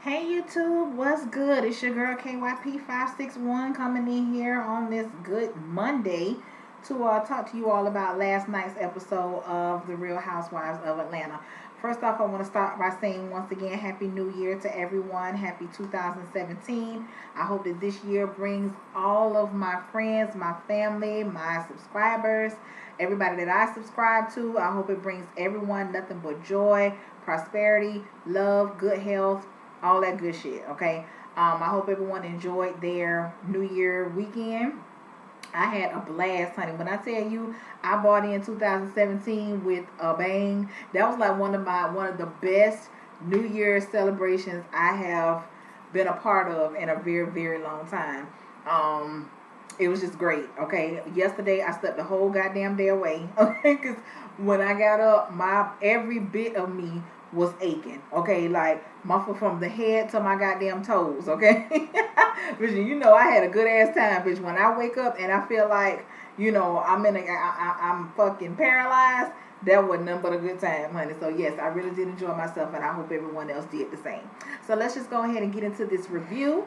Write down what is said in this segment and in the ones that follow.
Hey YouTube, what's good? It's your girl KYP561 coming in here on this good Monday to talk to you all about last night's episode of The Real Housewives of Atlanta. First off, I want to start by saying once again, Happy New Year to everyone. Happy 2017. I hope that this year brings all of my friends, my family, my subscribers, everybody that I subscribe to. I hope it brings everyone nothing but joy, prosperity, love, good health, all that good shit. Okay. I hope everyone enjoyed their New Year weekend. I had a blast, honey. When I tell you, I bought in 2017 with a bang. That was like one of the best New Year celebrations I have been a part of in a very very long time. It was just great. Okay, yesterday I slept the whole goddamn day away. Okay, because when I got up, my every bit of me was aching. Okay, like from the head to my goddamn toes. Okay, but you know I had a good ass time, bitch. When I wake up and I feel like I'm fucking paralyzed. That was nothing but a good time, honey. So yes, I really did enjoy myself, and I hope everyone else did the same. So let's just go ahead and get into this review.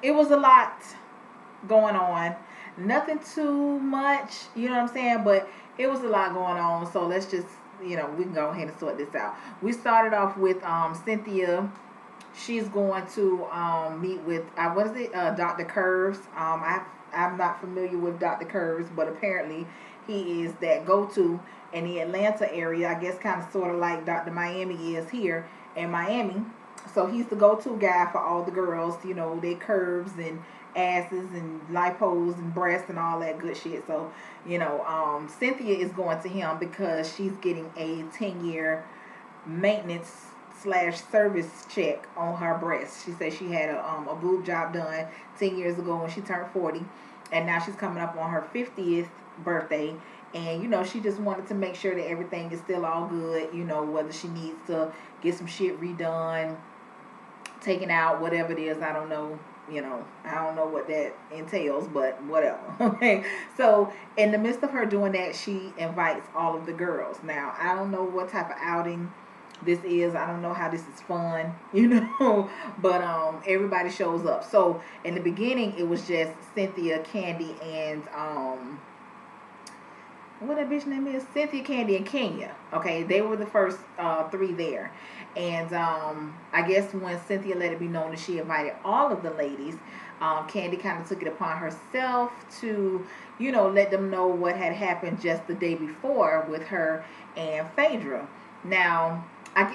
It was a lot going on. Nothing too much, you know what I'm saying? But it was a lot going on. So let's just, we can go ahead and sort this out. We started off with Cynthia. She's going to meet with what is it? Dr. Curves. I'm not familiar with Dr. Curves, but apparently he is that go-to in the Atlanta area. I guess kind of sort of like Dr. Miami is here in Miami. So he's the go-to guy for all the girls, their curves and asses and lipos and breasts and all that good shit. So, Cynthia is going to him because she's getting a 10-year maintenance slash service check on her breasts. She said she had a boob job done 10 years ago when she turned 40, and now she's coming up on her 50th birthday. And she just wanted to make sure that everything is still all good, whether she needs to get some shit redone, taken out, whatever it is. I don't know. I don't know what that entails, but whatever. Okay. So in the midst of her doing that, she invites all of the girls. Now, I don't know what type of outing this is. I don't know how this is fun, but everybody shows up. So in the beginning, it was just Cynthia, Candy, and what that bitch name is? Cynthia, Candy, and Kenya. Okay, they were the first three there. And I guess when Cynthia let it be known that she invited all of the ladies, Candy kind of took it upon herself to, let them know what had happened just the day before with her and Phaedra. Now,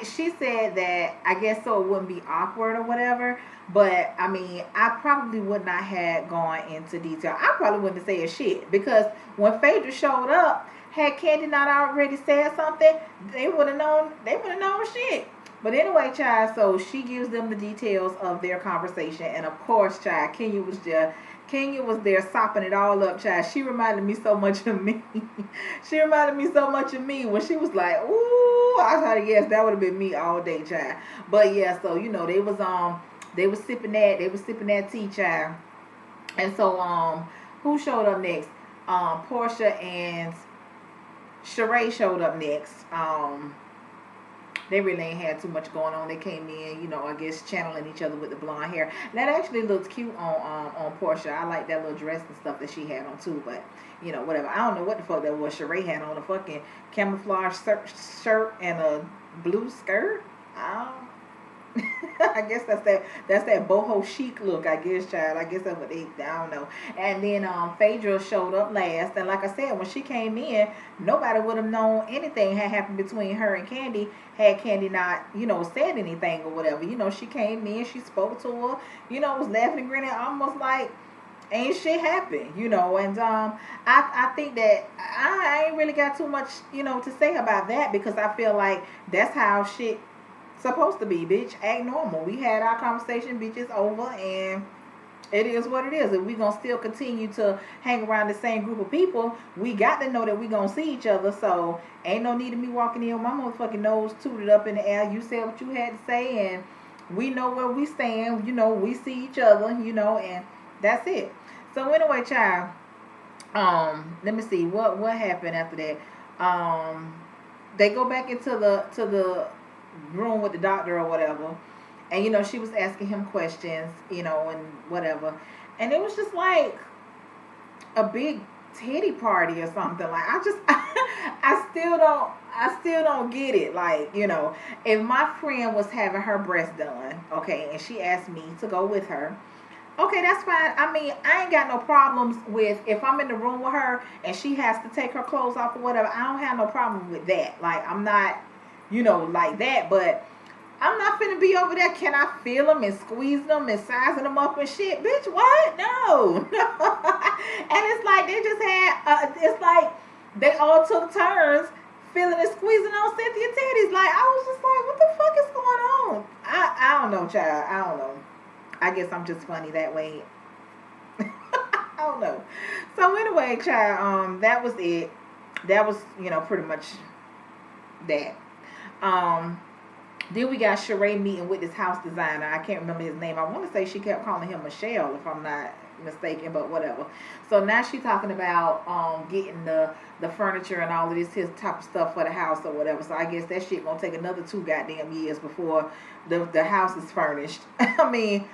she said that I guess so it wouldn't be awkward or whatever. But I mean, I probably would not have gone into detail. I probably wouldn't have said shit because when Phaedra showed up, had Candy not already said something, they would have known. They would have known shit. But anyway, child. So she gives them the details of their conversation, and of course, child, Kenya was there. Kenya was there sopping it all up, child. She reminded me so much of me. She reminded me so much of me when she was like, "Ooh," I thought, yes, that would have been me all day, child. But yeah, so they was sipping that tea, child. And so who showed up next? Portia and Sheree showed up next. They really ain't had too much going on. They came in, I guess channeling each other with the blonde hair. That actually looks cute on Portia. I like that little dress and stuff that she had on too. But whatever. I don't know what the fuck that was. Sheree had on a fucking camouflage shirt and a blue skirt. I guess that's that boho chic look, I guess, child. I guess that's what I don't know. And then Phaedra showed up last, and like I said, when she came in, nobody would have known anything had happened between her and Candy had Candy not, said anything or whatever. She came in, she spoke to her, was laughing and grinning, almost like ain't shit happened, and I think that I ain't really got too much, to say about that because I feel like that's how shit supposed to be, bitch. Act normal. We had our conversation, bitch. It's over, and it is what it is. If we gonna still continue to hang around the same group of people, we got to know that we gonna see each other. So ain't no need of me walking in with my motherfucking nose tooted up in the air. You said what you had to say, and we know where we stand. We see each other. And that's it. So anyway, child. Let me see what happened after that. They go back into the room with the doctor or whatever. And, she was asking him questions, and whatever. And it was just like a big titty party or something. Like, I still don't get it. Like, if my friend was having her breast done, okay, and she asked me to go with her, okay, that's fine. I mean, I ain't got no problems with if I'm in the room with her and she has to take her clothes off or whatever. I don't have no problem with that. Like, I'm not, like that. But I'm not finna be over there. Can I feel them and squeeze them and sizing them up and shit? Bitch, what? No. And it's like they just had, it's like they all took turns feeling and squeezing on Cynthia titties. Like, I was just like, what the fuck is going on? I don't know, child. I don't know. I guess I'm just funny that way. I don't know. So anyway, child, that was it. That was, pretty much that. Then we got Sheree meeting with this house designer. I can't remember his name. I want to say she kept calling him Michelle, if I'm not mistaken, but whatever. So now she's talking about getting the furniture and all of this his type of stuff for the house or whatever. So I guess that shit gonna take another 2 goddamn years before the house is furnished. I mean,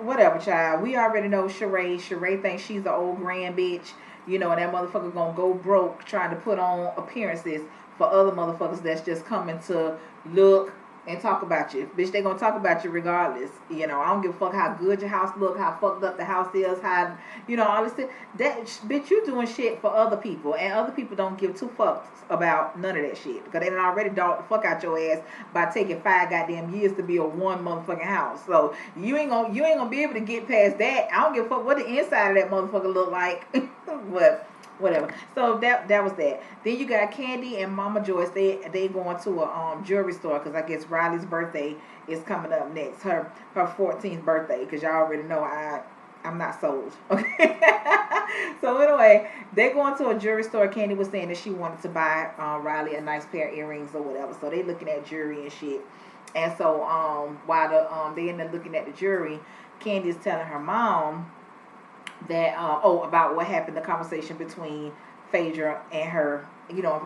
whatever, child. We already know Sheree. Sheree thinks she's an old grand bitch. And that motherfucker gonna go broke trying to put on appearances for other motherfuckers that's just coming to look and talk about you. Bitch, they gonna talk about you regardless. I don't give a fuck how good your house look, how fucked up the house is, how, all this shit. That, bitch, you doing shit for other people. And other people don't give 2 fucks about none of that shit. Because they done already dogged the fuck out your ass by taking 5 goddamn years to build one motherfucking house. So, you ain't gonna be able to get past that. I don't give a fuck what the inside of that motherfucker look like. But whatever. So that was that. Then you got Candy and Mama Joyce. They going to a jewelry store because I guess Riley's birthday is coming up next. Her 14th birthday, because y'all already know I'm not sold. Okay. So anyway, they going to a jewelry store. Candy was saying that she wanted to buy Riley a nice pair of earrings or whatever. So they looking at jewelry and shit. And so while they end up looking at the jewelry, Candy is telling her mom that about what happened, the conversation between Phaedra and her,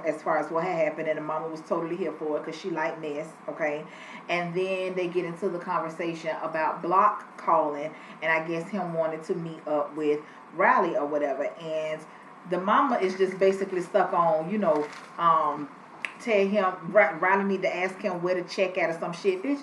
as far as what had happened, and the mama was totally here for it because she liked mess, okay. And then they get into the conversation about Block calling, and I guess him wanting to meet up with Riley or whatever, and the mama is just basically stuck on, tell him Riley need to ask him where to check at or some shit, bitch.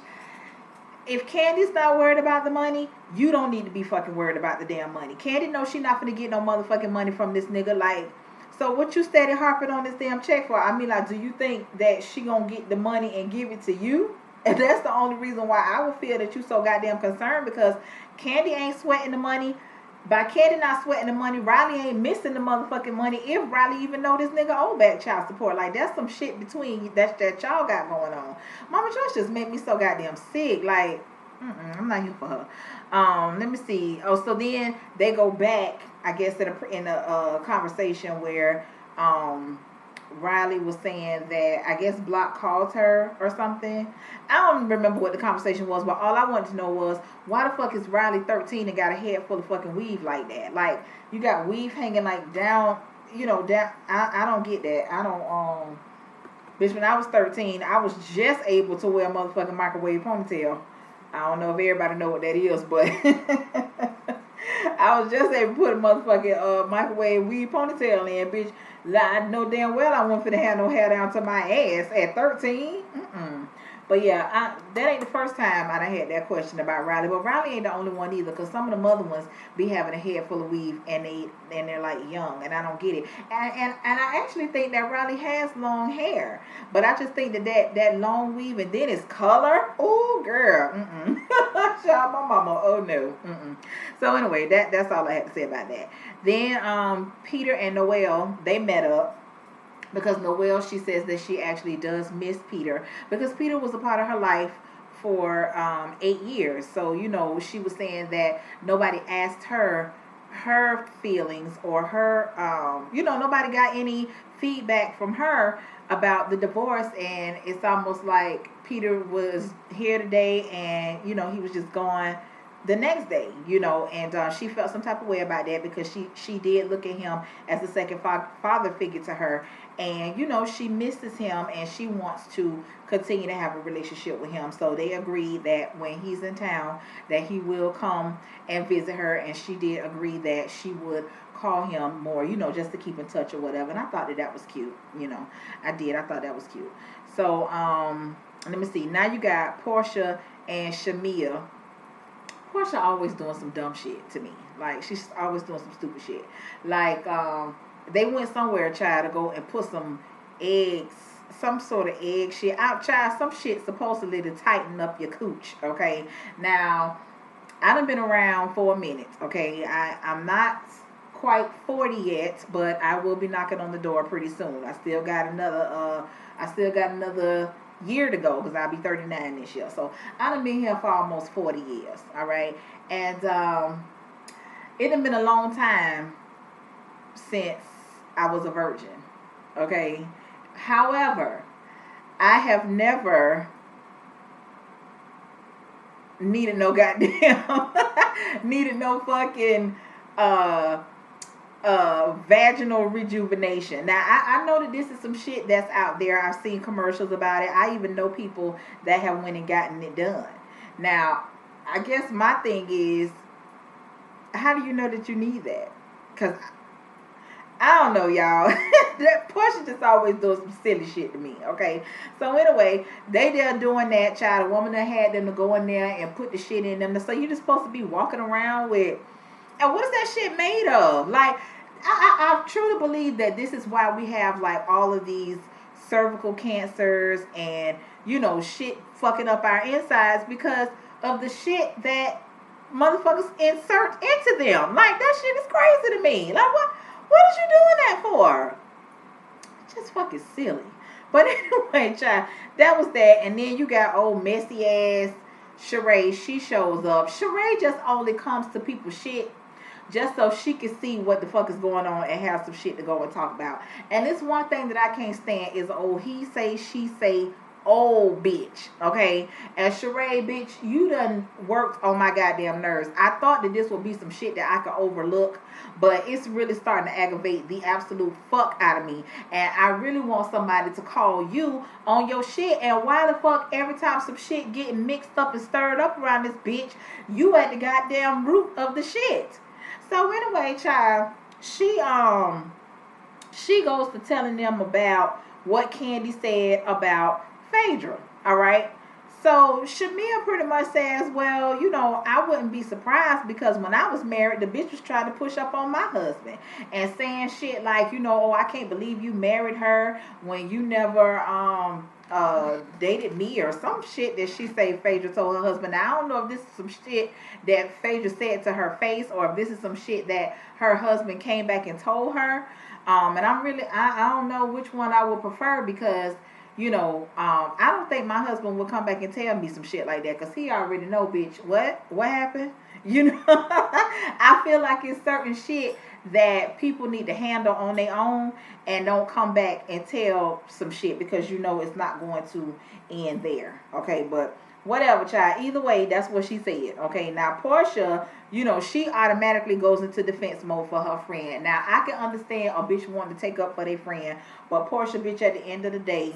If Candy's not worried about the money, you don't need to be fucking worried about the damn money. Candy knows she not gonna get no motherfucking money from this nigga. Like, so what you steady harping on this damn check for? I mean, like, do you think that she gonna get the money and give it to you? And that's the only reason why I would feel that you so goddamn concerned, because Candy ain't sweating the money. By Candy not sweating the money, Riley ain't missing the motherfucking money. If Riley even know this nigga owe back child support, like, that's some shit between that y'all got going on. Mama Joyce just made me so goddamn sick. Like, I'm not here for her. Let me see. Oh, so then they go back, I guess, in a conversation where Riley was saying that I guess Block called her or something. I don't remember what the conversation was, but all I wanted to know was, why the fuck is Riley 13 and got a head full of fucking weave like that? Like, you got weave hanging like down, down. I don't get that. I don't, bitch, when I was 13, I was just able to wear a motherfucking microwave ponytail. I don't know if everybody know what that is, but I was just able to put a motherfucking microwave weave ponytail in, bitch. I know damn well I wasn't finna have no hair down to my ass at 13. But yeah, that ain't the first time I done had that question about Riley. But Riley ain't the only one either, because some of the mother ones be having a head full of weave and they're like young, and I don't get it. And I actually think that Riley has long hair, but I just think that long weave and then it's color. Oh girl, shout my mama. Oh no. So anyway, that's all I had to say about that. Then Peter and Noelle, they met up. Because Noelle, she says that she actually does miss Peter, because Peter was a part of her life for 8 years. So, she was saying that nobody asked her feelings or her, nobody got any feedback from her about the divorce. And it's almost like Peter was here today and, he was just gone the next day, you know, and she felt some type of way about that because she did look at him as a second father figure to her, and you know she misses him and she wants to continue to have a relationship with him. So they agreed that when he's in town, that he will come and visit her, and she did agree that she would call him more, you know, just to keep in touch or whatever. And I thought that that was cute, you know. I thought that was cute. So let me see. Now you got Portia and Shamia. Portia always doing some dumb shit to me. Like she's always doing some stupid shit. Like they went somewhere, child, to go and put some eggs, some sort of egg shit out, child. Some shit supposedly to tighten up your cooch. Okay, now I done been around for a minute. Okay, I'm not quite 40 yet, but I will be knocking on the door pretty soon. I still got another year to go because I'll be 39 this year. So I done been here for almost 40 years. All right, and it done been a long time since I was a virgin. Okay, however, I have never needed no goddamn needed no fucking uh vaginal rejuvenation. Now I know that this is some shit that's out there. I've seen commercials about it. I even know people that have went and gotten it done. Now I guess my thing is, how do you know that you need that? Because I don't know, y'all. That Portia just always does some silly shit to me. Okay, so anyway, they there doing that, child. A woman that had them to go in there and put the shit in them. So you're just supposed to be walking around with, and what is that shit made of? Like, I truly believe that this is why we have like all of these cervical cancers and, you know, shit fucking up our insides because of the shit that motherfuckers insert into them. Like, that shit is crazy to me. Like, what is you doing that for? Just fucking silly. But anyway, child, that was that. And then you got old messy ass Sheree. She shows up. Sheree just only comes to people's shit just so she can see what the fuck is going on and have some shit to go and talk about. And this one thing that I can't stand is old he say, she say, old bitch. Okay? And Sheree, bitch, you done worked on my goddamn nerves. I thought that this would be some shit that I could overlook, but it's really starting to aggravate the absolute fuck out of me. And I really want somebody to call you on your shit. And why the fuck every time some shit getting mixed up and stirred up around this bitch, you at the goddamn root of the shit. So anyway, child, she goes to telling them about what Candy said about Phaedra. All right. So Shamia pretty much says, well, you know, I wouldn't be surprised because when I was married, the bitch was trying to push up on my husband and saying shit like, you know, oh, I can't believe you married her when you never dated me, or some shit that she say Phaedra told her husband. Now, I don't know if this is some shit that Phaedra said to her face or if this is some shit that her husband came back and told her. And I don't know which one I would prefer because, you know, I don't think my husband would come back and tell me some shit like that because he already know, bitch, what happened? You know, I feel like it's certain shit that people need to handle on their own and don't come back and tell some shit because you know it's not going to end there. Okay, but whatever, child. Either way, that's what she said. Okay, now Portia, you know, she automatically goes into defense mode for her friend. Now I can understand a bitch wanting to take up for their friend, but Portia, bitch, at the end of the day,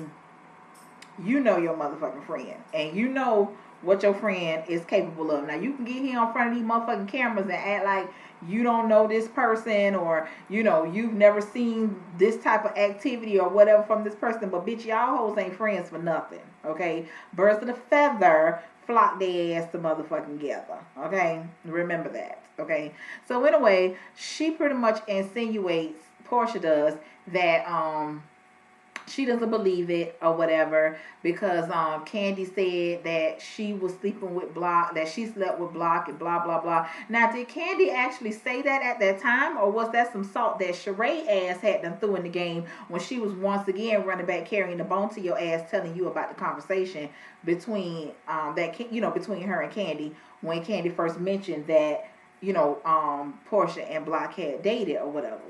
you know your motherfucking friend and you know what your friend is capable of. Now you can get here in front of these motherfucking cameras and act like you don't know this person, or you know you've never seen this type of activity or whatever from this person, but bitch, y'all hoes ain't friends for nothing. Okay, birds of the feather flock their ass to motherfucking together. Okay, remember that. Okay, so anyway, she pretty much insinuates, Portia does, that she doesn't believe it or whatever because Candy said that she was sleeping with Block, that she slept with Block and blah blah blah. Now, did Candy actually say that at that time, or was that some salt that Sheree ass had done threw in the game when she was once again running back carrying the bone to your ass, telling you about the conversation between between her and Candy when Candy first mentioned that Portia and Block had dated or whatever.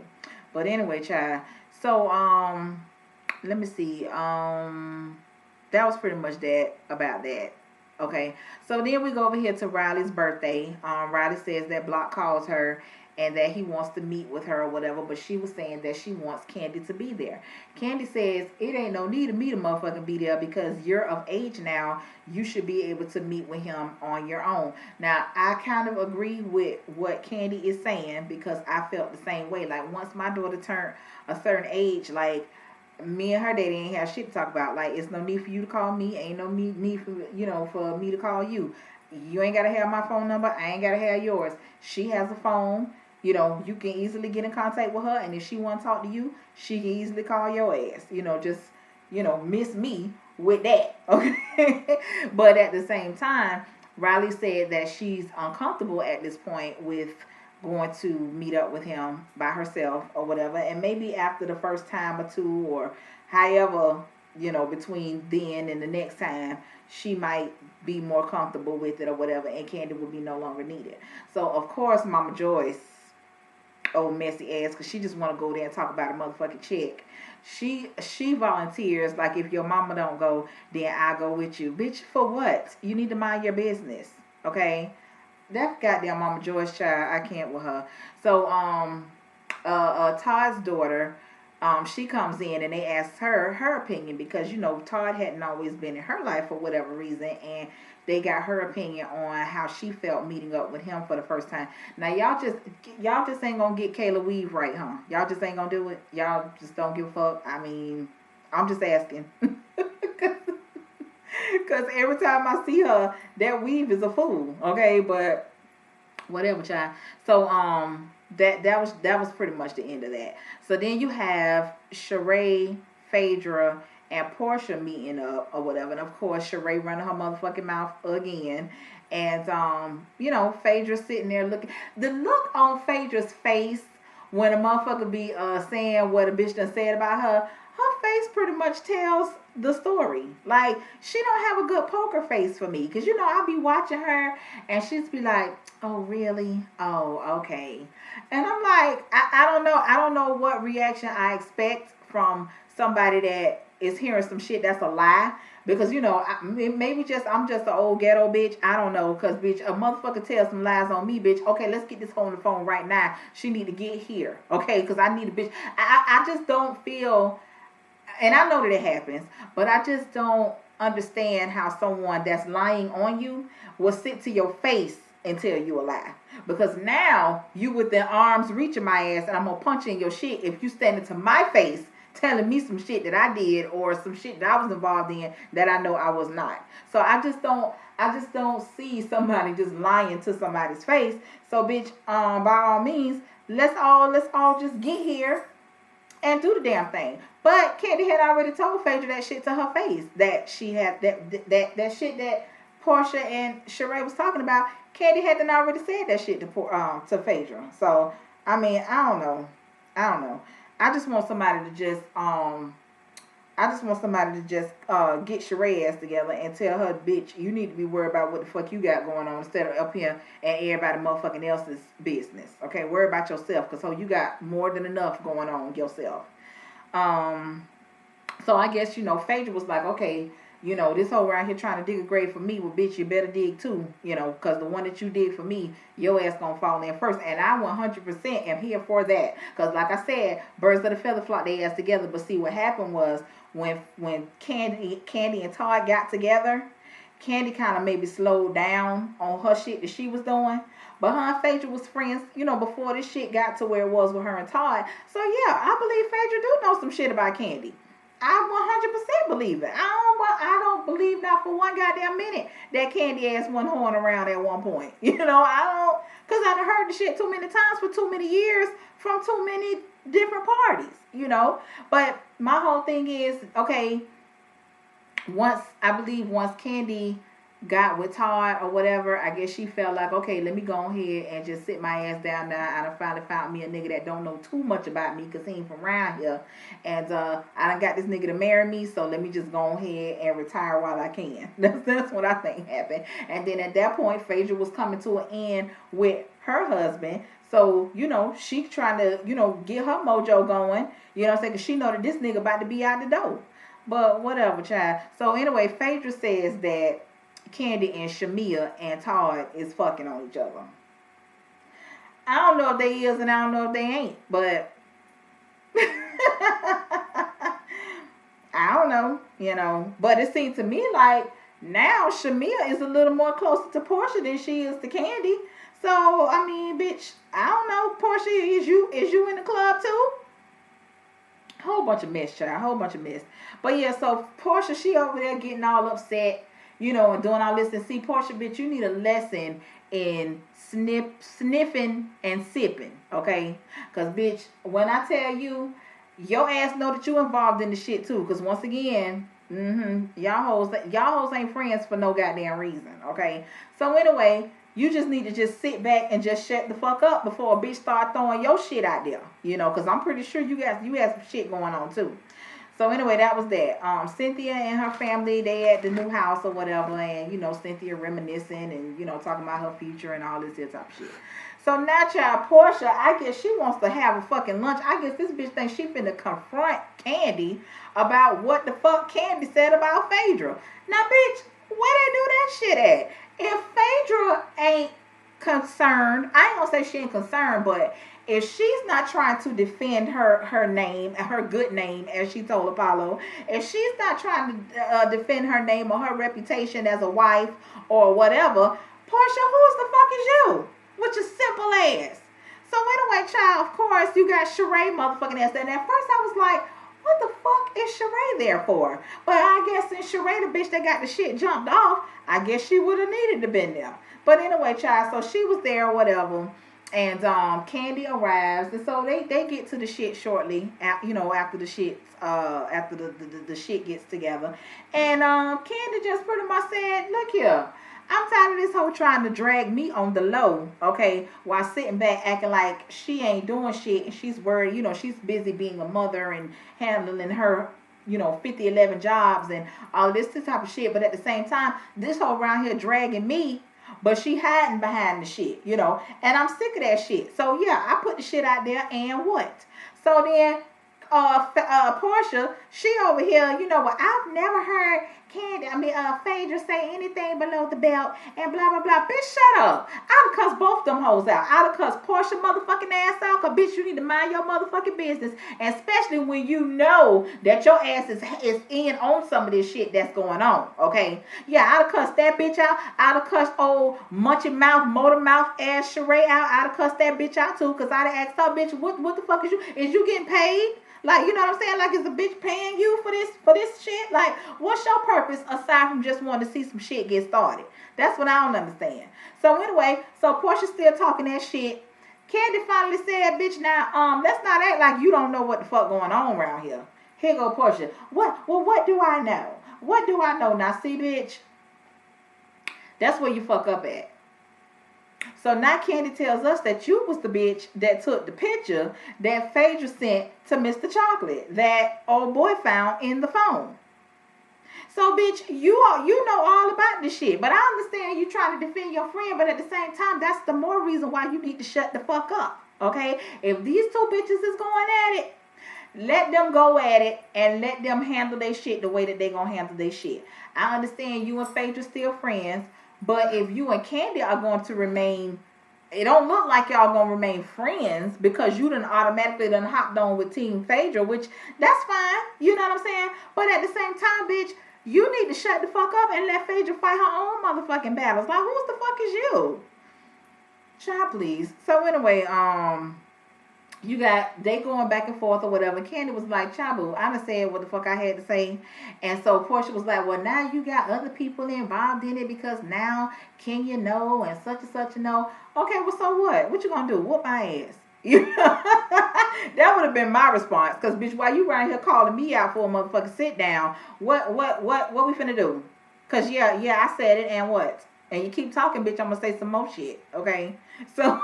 But anyway, child. So let me see. That was pretty much that about that. Okay, so then we go over here to Riley's birthday. Riley says that Block calls her and that he wants to meet with her or whatever, but she was saying that she wants Candy to be there. Candy says it ain't no need of me to motherfucking be there because you're of age now. You should be able to meet with him on your own. Now, I kind of agree with what Candy is saying because I felt the same way. Like, once my daughter turned a certain age, like, me and her daddy ain't have shit to talk about. Like, it's no need for you to call me. Ain't no need for, for me to call you. You ain't got to have my phone number. I ain't got to have yours. She has a phone. You can easily get in contact with her. And if she want to talk to you, she can easily call your ass. Just, miss me with that. Okay. But at the same time, Riley said that she's uncomfortable at this point with going to meet up with him by herself or whatever, and maybe after the first time or two or however, between then and the next time, she might be more comfortable with it or whatever, and Candy will be no longer needed. So of course Mama Joyce, old messy ass, because she just want to go there and talk about a motherfucking check, she volunteers like, if your mama don't go, then I go with you. Bitch, for what? You need to mind your business. Okay. That goddamn Mama Joyce child, I can't with her. So, Todd's daughter, she comes in and they asked her opinion because, Todd hadn't always been in her life for whatever reason. And they got her opinion on how she felt meeting up with him for the first time. Now, y'all just ain't gonna get Kayla Weave right, huh? Y'all just ain't gonna do it? Y'all just don't give a fuck? I mean, I'm just asking. Because every time I see her, that weave is a fool. Okay, but whatever, child. So that was pretty much the end of that. So then you have Sheree, Phaedra, and Portia meeting up or whatever. And of course, Sheree running her motherfucking mouth again. And Phaedra sitting there looking. The look on Phaedra's face when a motherfucker be saying what a bitch done said about her face pretty much tells the story. Like, she don't have a good poker face for me, because I'll be watching her and she'd be like, oh really, oh okay, and I'm like, I don't know what reaction I expect from somebody that is hearing some shit that's a lie, because maybe I'm just an old ghetto bitch, I don't know, because bitch, a motherfucker tells some lies on me, bitch, okay, let's get this on the phone right now, she need to get here, okay, because I need a bitch. I just don't feel. And I know that it happens, but I just don't understand how someone that's lying on you will sit to your face and tell you a lie. Because now you within arm's reach of my ass, and I'm gonna punch in your shit if you standing to my face telling me some shit that I did or some shit that I was involved in that I know I was not. So I just don't see somebody just lying to somebody's face. So bitch, by all means, let's all just get here and do the damn thing. But Candy had already told Phaedra that shit to her face, that she had that shit that Portia and Sheree was talking about. Candy hadn't already said that shit to Phaedra. So I mean, I don't know. I just want somebody to just get Sheree ass together and tell her, bitch, you need to be worried about what the fuck you got going on instead of up here and everybody motherfucking else's business. Okay, worry about yourself, because you got more than enough going on yourself. So I guess, Phaedra was like, okay, this whole around here trying to dig a grave for me, well, bitch, you better dig too, because the one that you dig for me, your ass gonna fall in first. And I 100% am here for that. Because like I said, birds of the feather flock their ass together. But see, what happened was when Candy and Todd got together, Candy kind of maybe slowed down on her shit that she was doing. But her and Phaedra was friends, before this shit got to where it was with her and Todd. So yeah, I believe Phaedra do know some shit about Candy. I 100% believe it. I don't believe not for one goddamn minute that Candy ass went horn around at one point. I don't, because I done heard the shit too many times for too many years from too many different parties, But my whole thing is, okay, once Candy got with Todd or whatever, I guess she felt like, okay, let me go ahead and just sit my ass down now. I done finally found me a nigga that don't know too much about me, because he ain't from around here. And I done got this nigga to marry me, so let me just go ahead and retire while I can. That's what I think happened. And then at that point, Phaedra was coming to an end with her husband. So, she trying to, get her mojo going. You know what I'm saying? Because she know that this nigga about to be out the door. But whatever, child. So anyway, Phaedra says that Candy and Shamia and Todd is fucking on each other. I don't know if they is and I don't know if they ain't, but I don't know, you know. But it seems to me like now Shamia is a little more closer to Portia than she is to Candy. So I mean, bitch, I don't know. Portia, is you in the club too? Whole bunch of mess, child. Whole bunch of mess. But yeah, so Portia, she over there getting all upset, you know, and doing all this. And see, Portia, bitch, you need a lesson in sniffing and sipping, okay? Because, bitch, when I tell you, your ass know that you involved in the shit, too. Because, once again, y'all hoes ain't friends for no goddamn reason, okay? So, anyway, you just need to just sit back and just shut the fuck up before a bitch start throwing your shit out there, you know? Because I'm pretty sure you had some shit going on, too. So anyway, that was that. Cynthia and her family, they at the new house or whatever, and you know, Cynthia reminiscing and you know, talking about her future and all this type of shit. So now, child, Portia, I guess she wants to have a fucking lunch. I guess this bitch thinks she finna confront Candy about what the fuck Candy said about Phaedra. Now, bitch, where they do that shit at? If Phaedra ain't concerned, I ain't gonna say she ain't concerned, but if she's not trying to defend her name, her good name, as she told Apollo, if she's not trying to defend her name or her reputation as a wife or whatever, Portia, who's the fuck is you? With your simple ass. So anyway, child, of course, you got Sheree motherfucking ass. And at first I was like, what the fuck is Sheree there for? But I guess since Sheree, the bitch that got the shit jumped off, I guess she would have needed to been there. But anyway, child, so she was there or whatever. And Candy arrives, and so they get to the shit shortly. You know, after the shit, after the shit gets together, and Candy just pretty much said, "Look here, I'm tired of this hoe trying to drag me on the low, okay, while sitting back acting like she ain't doing shit, and she's worried. You know, she's busy being a mother and handling her." You know, 50-11 jobs and all this type of shit. But at the same time, this hoe around here dragging me. But she hiding behind the shit, you know. And I'm sick of that shit. So, yeah, I put the shit out there and what? So then, Portia, she over here, you know, well, I've never heard Phaedra say anything below the belt and blah, blah, blah. Bitch, shut up. I'd have cussed both them hoes out. I'd have cussed Portia motherfucking ass out, because, bitch, you need to mind your motherfucking business. And especially when you know that your ass is in on some of this shit that's going on, okay? Yeah, I'd have cussed that bitch out. I'd have cussed old munchy mouth, motor mouth ass Sheree out. I'd have cussed that bitch out, too, because I'd have asked her, bitch, what the fuck is you? Is you getting paid? Like, you know what I'm saying? Like, is the bitch paying you for this shit? Like, what's your purpose aside from just wanting to see some shit get started? That's what I don't understand. So anyway, so Portia's still talking that shit. Candy finally said, bitch, now, let's not act like you don't know what the fuck going on around here. Here go Portia. What do I know? What do I know? Now, see, bitch, that's where you fuck up at. So now Candy tells us that you was the bitch that took the picture that Phaedra sent to Mr. Chocolate that old boy found in the phone. So, bitch, you know all about this shit. But I understand you trying to defend your friend, but at the same time, that's the more reason why you need to shut the fuck up, okay? If these two bitches is going at it, let them go at it and let them handle their shit the way that they gonna handle their shit. I understand you and Phaedra still friends, but if you and Candy are going to remain, it don't look like y'all gonna remain friends because you done automatically done hopped on with Team Phaedra, which that's fine. You know what I'm saying? But at the same time, bitch, you need to shut the fuck up and let Phaedra fight her own motherfucking battles. Like, who's the fuck is you? Child, please. So anyway, they going back and forth or whatever. Candy was like, Chabu, I done said what the fuck I had to say. And so Portia was like, well, now you got other people involved in it because now Kenya know and such know. Okay, well, so what? What you gonna do? Whoop my ass. That would have been my response. Because, bitch, while you around here calling me out for a motherfucking sit down, what we finna do? Because, yeah, I said it, and what? And you keep talking, bitch, I'm going to say some more shit, okay? So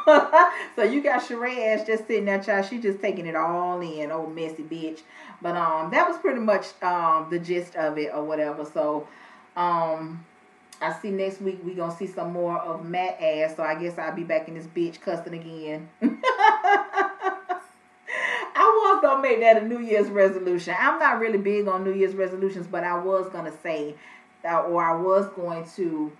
so you got Sheree ass just sitting there, child. She just taking it all in, old messy bitch. But that was pretty much the gist of it or whatever. So I see next week we going to see some more of Matt ass. So I guess I'll be back in this bitch cussing again. I was going to make that a New Year's resolution. I'm not really big on New Year's resolutions, but I was going to say, or I was going to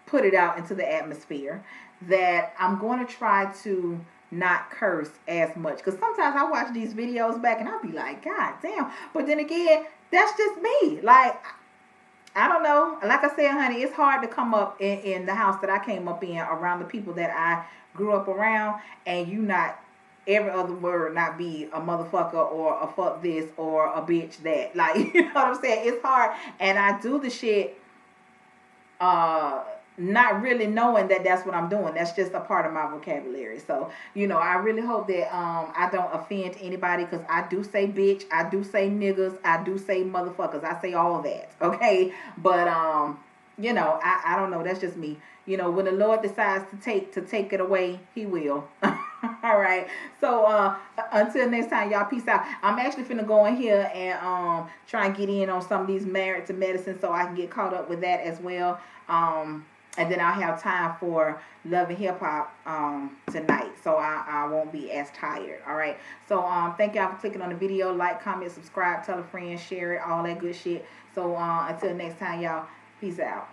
put it out into the atmosphere, that I'm going to try to not curse as much. Because sometimes I watch these videos back and I'll be like, God damn. But then again, that's just me. Like, I don't know. Like I said, honey, it's hard to come up in the house that I came up in, around the people that I grew up around, and you not, every other word not be a motherfucker or a fuck this or a bitch that. Like, you know what I'm saying? It's hard. And I do the shit uh not really knowing that that's what I'm doing. That's just a part of my vocabulary. So, I really hope that I don't offend anybody, because I do say bitch, I do say niggas, I do say motherfuckers, I say all that. Okay. But I don't know, that's just me. When the Lord decides to take it away, he will. All right. So until next time, y'all, peace out. I'm actually finna go in here and try and get in on some of these Married to Medicine, so I can get caught up with that as well. And then I'll have time for Love and Hip Hop tonight, so I won't be as tired. All right. So thank y'all for clicking on the video. Like, comment, subscribe, tell a friend, share it, all that good shit. So until next time, y'all, peace out.